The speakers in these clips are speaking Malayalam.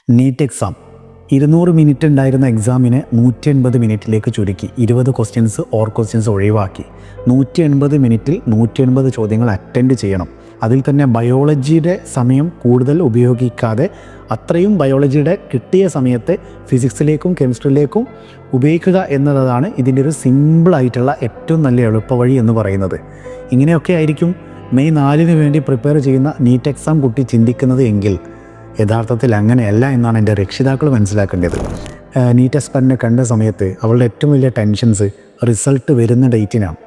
നീറ്റ് എക്സാം 200 മിനിറ്റ് ഉണ്ടായിരുന്ന എക്സാമിനെ 180 മിനിറ്റിലേക്ക് ചുരുക്കി. 20 ക്വസ്റ്റ്യൻസ് ഒഴിവാക്കി. 180 മിനിറ്റിൽ 180 ചോദ്യങ്ങൾ അറ്റൻഡ് ചെയ്യണം. അതിൽ തന്നെ ബയോളജിയുടെ സമയം കൂടുതൽ ഉപയോഗിക്കാതെ അത്രയും ബയോളജിയുടെ കിട്ടിയ സമയത്തെ ഫിസിക്സിലേക്കും കെമിസ്ട്രിയിലേക്കും ഉപയോഗിക്കുക എന്നതാണ് ഇതിൻ്റെ ഒരു സിമ്പിളായിട്ടുള്ള ഏറ്റവും നല്ല എളുപ്പവഴി എന്ന് പറയുന്നത്. ഇങ്ങനെയൊക്കെ ആയിരിക്കും മെയ് 4 വേണ്ടി പ്രിപ്പയർ ചെയ്യുന്ന നീറ്റ് എക്സാം കുട്ടി ചിന്തിക്കുന്നത് എങ്കിൽ യഥാർത്ഥത്തിൽ അങ്ങനെയല്ല എന്നാണ് എൻ്റെ രക്ഷിതാക്കൾ മനസ്സിലാക്കേണ്ടത്. നീറ്റ് എക്സ്പെറിനെ കണ്ട സമയത്ത് അവളുടെ ഏറ്റവും വലിയ ടെൻഷൻസ് റിസൾട്ട് വരുന്ന ഡേറ്റിനാണ്.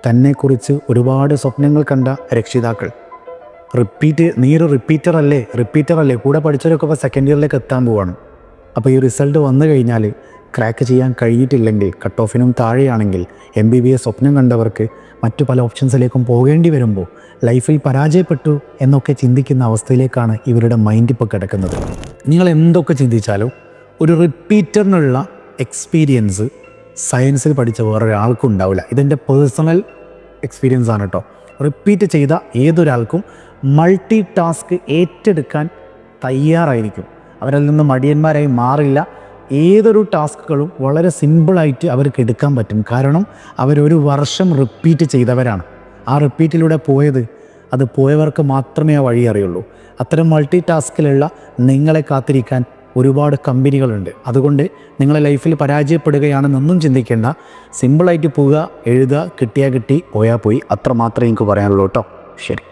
തന്നെക്കുറിച്ച് ഒരുപാട് സ്വപ്നങ്ങൾ കണ്ട രക്ഷിതാക്കൾ നീ ഒരു റിപ്പീറ്റർ അല്ലേ കൂടെ പഠിച്ചവരൊക്കെ ഇപ്പോൾ സെക്കൻഡ് ഇയറിലേക്ക് എത്താൻ പോവാണ്. അപ്പോൾ ഈ റിസൾട്ട് വന്നു കഴിഞ്ഞാൽ ക്രാക്ക് ചെയ്യാൻ കഴിഞ്ഞിട്ടില്ലെങ്കിൽ, കട്ട് ഓഫിനും താഴെയാണെങ്കിൽ, MBBS സ്വപ്നം കണ്ടവർക്ക് മറ്റു പല ഓപ്ഷൻസിലേക്കും പോകേണ്ടി വരുമ്പോൾ ലൈഫിൽ പരാജയപ്പെട്ടു എന്നൊക്കെ ചിന്തിക്കുന്ന അവസ്ഥയിലേക്കാണ് ഇവരുടെ മൈൻഡ് ഇപ്പോൾ കിടക്കുന്നത്. നിങ്ങൾ എന്തൊക്കെ ചിന്തിച്ചാലും ഒരു റിപ്പീറ്ററിനുള്ള എക്സ്പീരിയൻസ് സയൻസിൽ പഠിച്ച വേറൊരാൾക്കും ഉണ്ടാവില്ല. ഇതെൻ്റെ പേഴ്സണൽ എക്സ്പീരിയൻസ് ആണ് കേട്ടോ. റിപ്പീറ്റ് ചെയ്ത ഏതൊരാൾക്കും മൾട്ടി ടാസ്ക് ഏറ്റെടുക്കാൻ തയ്യാറായിരിക്കും. അവരിൽ നിന്ന് മടിയന്മാരായി മാറില്ല. ഏതൊരു ടാസ്കുകളും വളരെ സിമ്പിളായിട്ട് അവർക്ക് എടുക്കാൻ പറ്റും. കാരണം അവരൊരു വർഷം റിപ്പീറ്റ് ചെയ്തവരാണ്. ആ റിപ്പീറ്റിലൂടെ അത് പോയവർക്ക് മാത്രമേ ആ വഴി അറിയുള്ളൂ. അത്തരം മൾട്ടി ടാസ്കിലുള്ള നിങ്ങളെ കാത്തിരിക്കാൻ ഒരുപാട് കമ്പനികളുണ്ട്. അതുകൊണ്ട് നിങ്ങളെ ലൈഫിൽ പരാജയപ്പെടുകയാണെന്നൊന്നും ചിന്തിക്കേണ്ട. സിമ്പിളായിട്ട് പോവുക, എഴുതുക, കിട്ടിയാൽ കിട്ടി, പോയാൽ പോയി, അത്ര മാത്രമേ എനിക്ക് പറയാനുള്ളൂ കേട്ടോ. ശരി.